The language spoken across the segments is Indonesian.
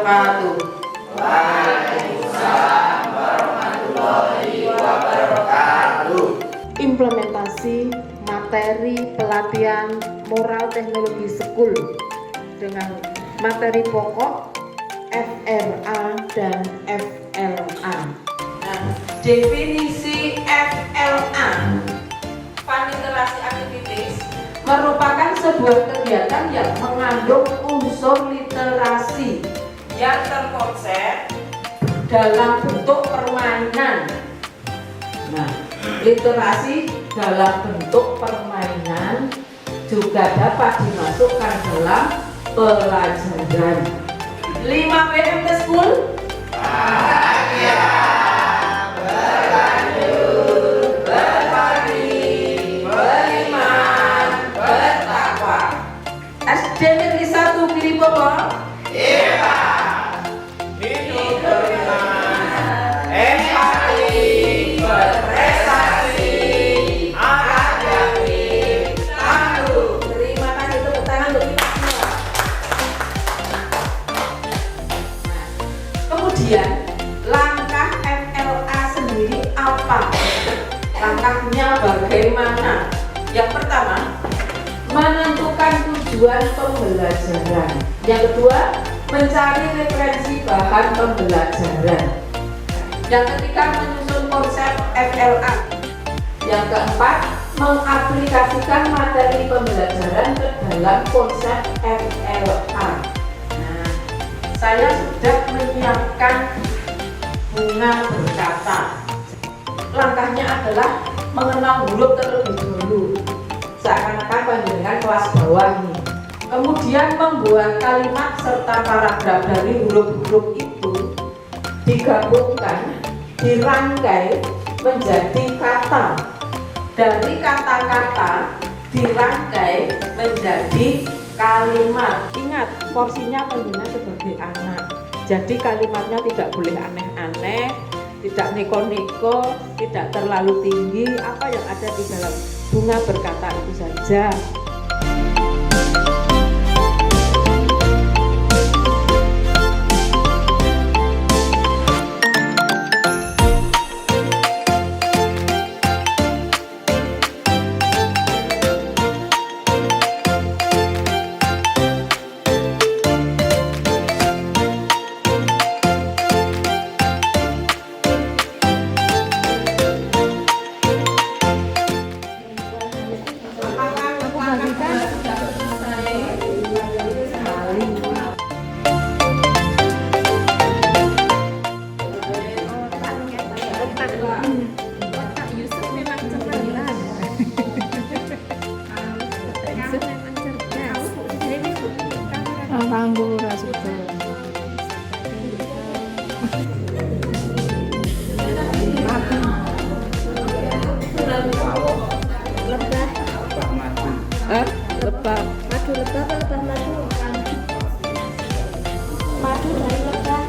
wabarakatuh. Waalaikumsalam warahmatullahi wabarakatuh. Implementasi materi pelatihan moral teknologi sekul dengan materi pokok FRA dan FLA. Nah, definisi FLA, Fun Literasi Activities, merupakan sebuah kegiatan yang mengandung unsur literasi yang terkonsep dalam bentuk permainan. Nah, literasi dalam bentuk permainan juga dapat dimasukkan dalam pelajaran. 5 PM ke school. Bahagia, berlanjut, berbagi, beriman, bertakwa. SD Negeri 1 Giri Bobol. Iya. Hidup beriman, empati, berprestasi, akademik, tangguh. Terima kasih, tepuk tangan untuk kita semua. Kemudian langkah FLA sendiri apa? Langkahnya bagaimana? Yang pertama, menentukan tujuan pembelajaran. Yang kedua, mencari referensi bahan pembelajaran. Yang ketiga, menyusun konsep FLA. Yang keempat, mengaplikasikan materi pembelajaran ke dalam konsep FLA. Nah, saya sudah menyiapkan bunga berkata. Langkahnya adalah mengenal huruf terlebih dahulu, seakan-akan panjenengan kelas bawah nih. Kemudian membuat kalimat serta paragraf dari huruf-huruf itu digabungkan, dirangkai menjadi kata. Dari kata-kata dirangkai menjadi kalimat. Ingat, porsinya panjenengan sebagai anak. Jadi kalimatnya tidak boleh aneh-aneh, tidak neko-neko, tidak terlalu tinggi. Apa yang ada di dalam bunga berkata itu saja. Tanggura sudah. Lebah. Madu lebah apa lebah madu? Madu dari lebah.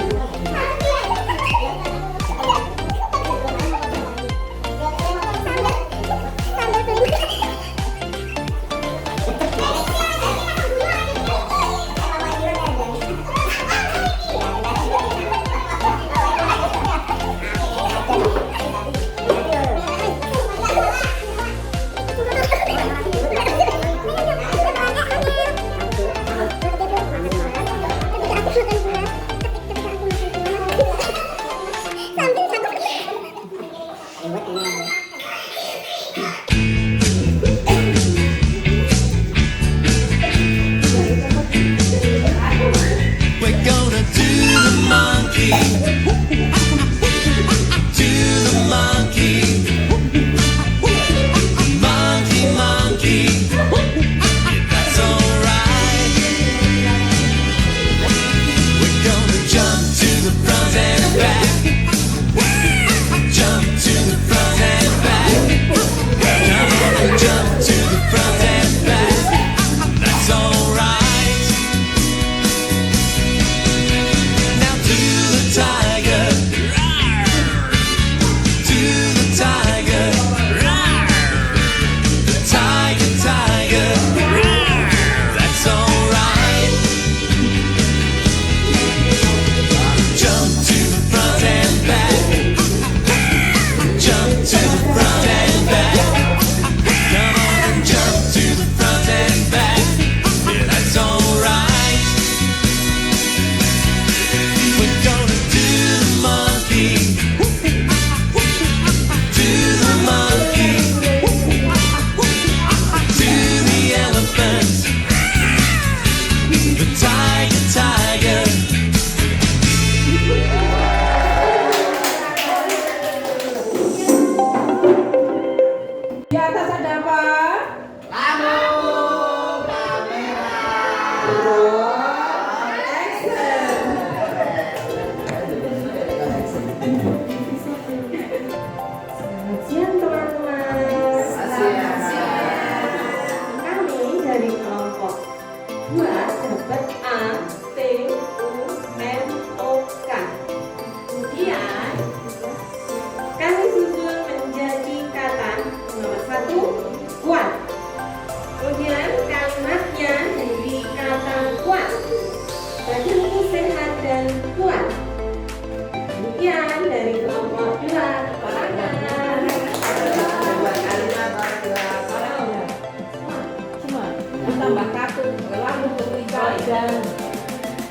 badan.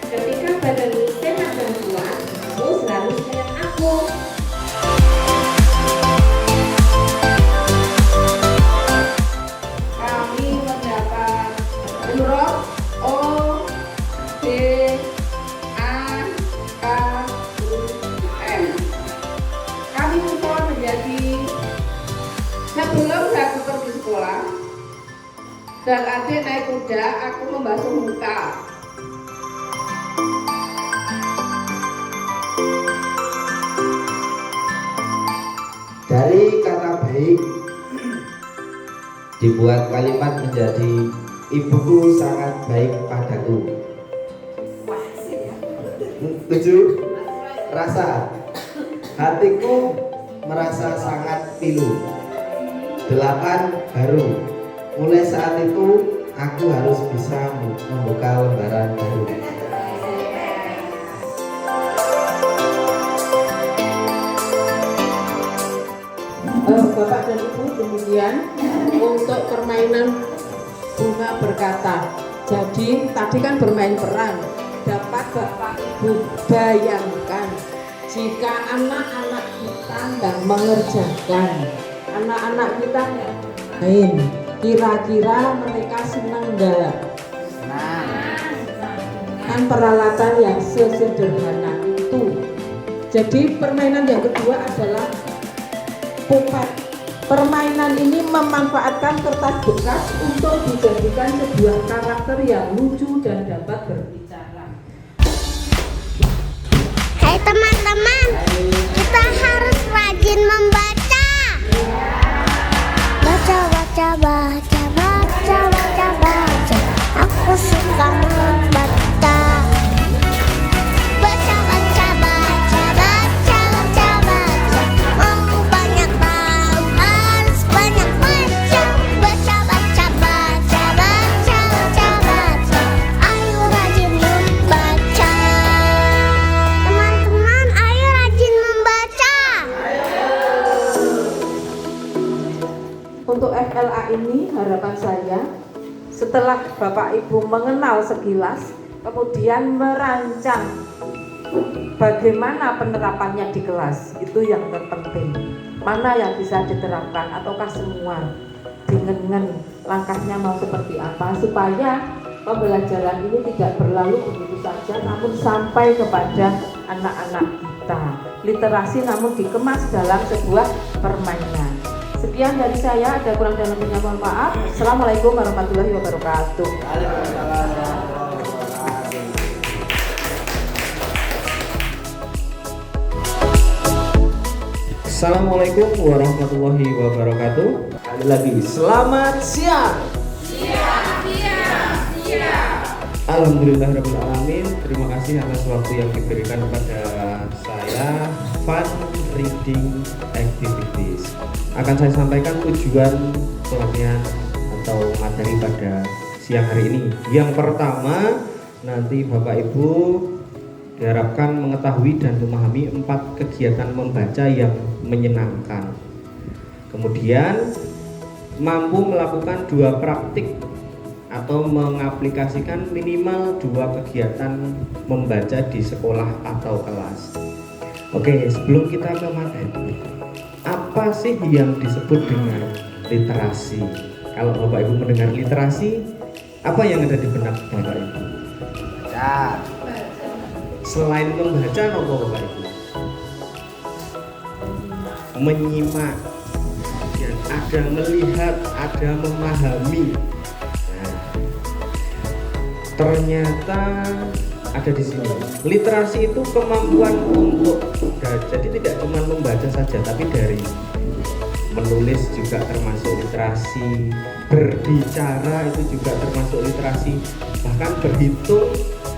Ketika badanmu sehat dan kuat, kamu selalu sayang aku. Kami mendapat huruf O, D, A, K, U, M. Kami mohon menjadi sebelum aku pergi sekolah dan adik naik kuda, aku membasuh muka. Dari kata baik dibuat kalimat menjadi ibuku sangat baik padaku. Tujuh, rasa hatiku merasa sangat pilu. Delapan, baru mulai saat itu aku harus bisa membuka lembaran baru. Bapak dan Ibu, kemudian untuk permainan bunga berkata. Jadi tadi kan bermain peran. Dapat Bapak Ibu bayangkan jika anak-anak kita nggak mengerjakan, anak-anak kita nggak main, kira-kira mereka senang nggak? Kan peralatan yang sesederhana itu. Jadi permainan yang kedua adalah pupat. Permainan ini memanfaatkan kertas bekas untuk dijadikan sebuah karakter yang lucu dan dapat berbicara. Hai teman-teman, kita harus rajin membaca. Baca, baca, baca, baca, baca, baca. Aku suka membaca. Baca, baca, baca, baca, baca, baca. Mau banyak tahu harus banyak baca. Baca, baca, baca, baca, baca, baca. Ayo rajin membaca. Teman-teman, ayo rajin membaca. Untuk FLA ini harapan saya setelah Bapak Ibu mengenal sekilas, kemudian merancang bagaimana penerapannya di kelas, itu yang terpenting. Mana yang bisa diterapkan ataukah semua, dengan langkahnya mau seperti apa, supaya pembelajaran ini tidak berlalu begitu saja, namun sampai kepada anak-anak kita. Literasi namun dikemas dalam sebuah permainan. Sekian dari saya, ada kurang dan lebihnya mohon maaf. Assalamualaikum warahmatullahi wabarakatuh. Assalamualaikum warahmatullahi wabarakatuh. Kali lagi selamat siang. Alhamdulillahirrahmanirrahim. Terima kasih atas waktu yang diberikan kepada saya. Fun reading activities. Akan saya sampaikan tujuan pelatihan atau materi pada siang hari ini. Yang pertama, nanti Bapak Ibu diharapkan mengetahui dan memahami 4 kegiatan membaca yang menyenangkan. Kemudian mampu melakukan 2 praktik atau mengaplikasikan minimal 2 kegiatan membaca di sekolah atau kelas. Oke, sebelum kita ke materi, apa sih yang disebut dengan literasi? Kalau Bapak Ibu mendengar literasi, apa yang ada di benak Bapak Ibu? Baca. Selain membaca, apa Bapak Ibu? Menyimak, dan ada melihat, ada memahami. Nah, ternyata ada di sini. Literasi itu kemampuan untuk jadi tidak cuma membaca saja, tapi dari menulis juga termasuk literasi, berbicara itu juga termasuk literasi, bahkan berhitung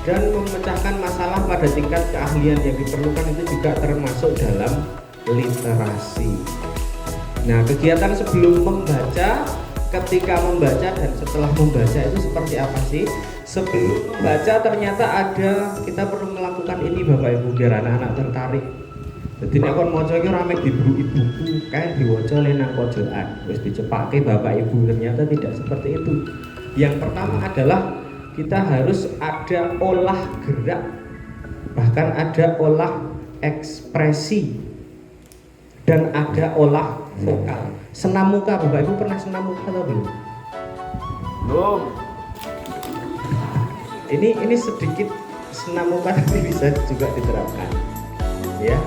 dan memecahkan masalah pada tingkat keahlian yang diperlukan itu juga termasuk dalam literasi. Nah, kegiatan sebelum membaca, ketika membaca dan setelah membaca itu seperti apa sih? Sebelum membaca ternyata kita perlu melakukan ini Bapak Ibu biar anak-anak tertarik. Jadi nek kon maca iki ora mek diburu ibuku, kae diwaca nang pojokan. Wis dicepake Bapak Ibu, ternyata tidak seperti itu. Yang pertama adalah kita harus ada olah gerak, bahkan ada olah ekspresi, dan ada olah vokal. Senam muka, Bapak Ibu pernah senam muka atau belum? Belum. Ini sedikit senam muka nanti bisa juga diterapkan, ya.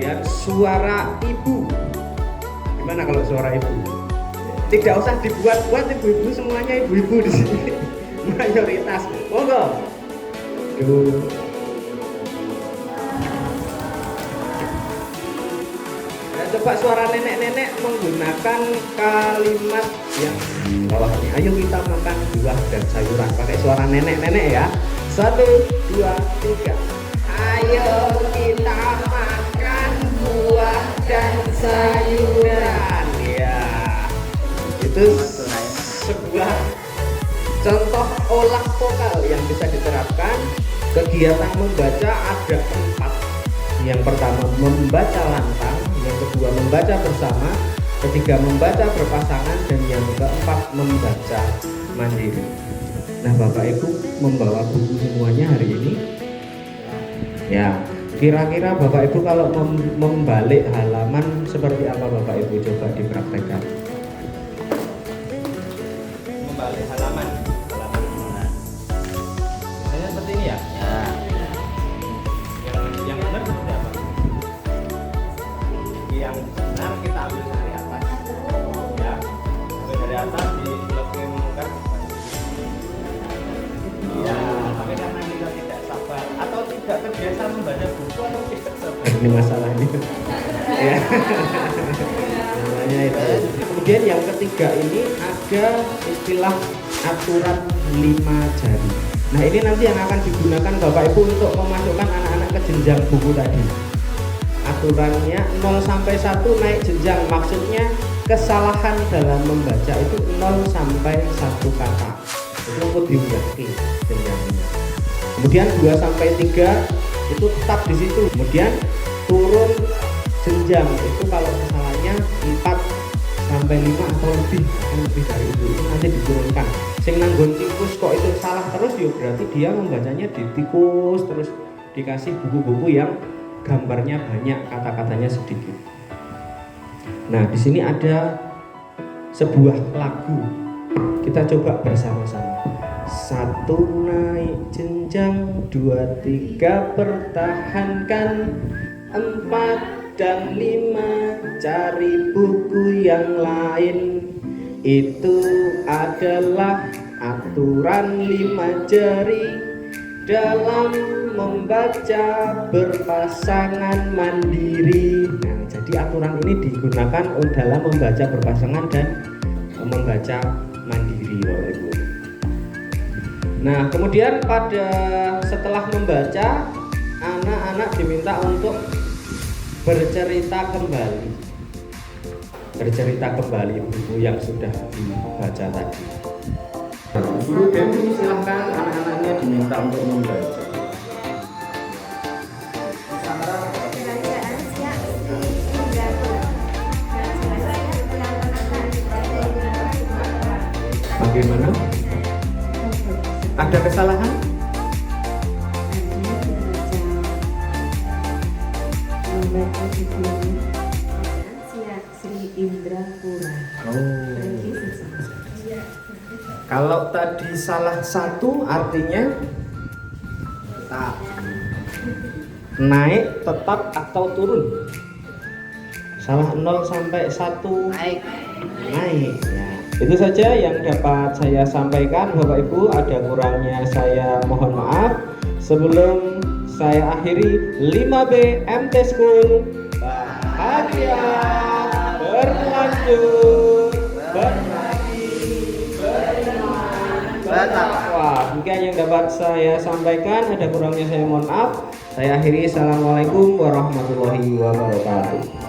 Ya, suara ibu. Gimana kalau suara ibu? Tidak usah dibuat-buat, ibu-ibu semuanya ibu-ibu di sini. Mayoritas. Monggo. Duh. Nah, coba suara nenek-nenek menggunakan kalimat yang bawahnya. Ayo kita makan buah dan sayuran. Pakai suara nenek-nenek ya. 1, 2, 3. Ayo kita makan buah dan sayuran. Ya, itu sebuah contoh olah vokal yang bisa diterapkan. Kegiatan membaca ada 4. Yang pertama membaca lantang, yang kedua membaca bersama, ketiga membaca berpasangan, dan yang keempat membaca mandiri. Nah, Bapak Ibu membawa buku semuanya hari ini. Ya, kira-kira Bapak Ibu kalau membalik halaman seperti apa Bapak Ibu, coba dipraktekkan. Membalik halaman mana? Misalnya seperti ini ya. Yang benar seperti apa? Yang benar kita ambil dari atas. Ya, ambil dari atas dilekungkan. Ya, tapi karena kita tidak sabar atau tidak terbiasa membaca buku atau tidak sabar. Ini masalahnya. Ya. Namanya itu. Kemudian yang ketiga ini ada istilah aturan 5 jari. Nah, ini nanti yang akan digunakan Bapak Ibu untuk memasukkan anak-anak ke jenjang buku tadi. Aturannya 0 sampai 1 naik jenjang, maksudnya kesalahan dalam membaca itu 0 sampai 1 kata. Itu podium yakin jenjangnya. Kemudian 2 sampai 3 itu tetap di situ. Kemudian turun jenjang itu kalau kesalahannya 4 sampai 5 atau lebih, lebih dari itu nanti diturunkan. Sing nanggon tikus kok itu salah terus, ya berarti dia membacanya di tikus terus, dikasih buku-buku yang gambarnya banyak, kata-katanya sedikit. Nah, di sini ada sebuah lagu. Kita coba bersama-sama. 1 naik jenjang, 2, 3 pertahankan, 4 dan 5 cari buku yang lain. Itu adalah aturan 5 jari dalam membaca berpasangan mandiri. Nah, jadi aturan ini digunakan dalam membaca berpasangan dan membaca mandiri, Bapak Ibu. Nah, kemudian setelah membaca, anak-anak diminta untuk bercerita kembali buku yang sudah dibaca tadi. Guru Dewi silahkan, anak-anaknya diminta untuk membaca. Bagaimana? Ada kesalahan? Sri Indrapura. Kalau tadi salah satu artinya tetap. Naik, tetap atau turun? Salah 0 sampai 1 naik. Ya. Itu saja yang dapat saya sampaikan, Bapak Ibu. Ada kurangnya saya mohon maaf. Sebelum saya akhiri, 5B MT School bahagia berlanjut berbagi beriman bertakwa. Demikian yang dapat saya sampaikan, ada kurangnya saya mohon maaf. Saya akhiri. Assalamualaikum warahmatullahi wabarakatuh.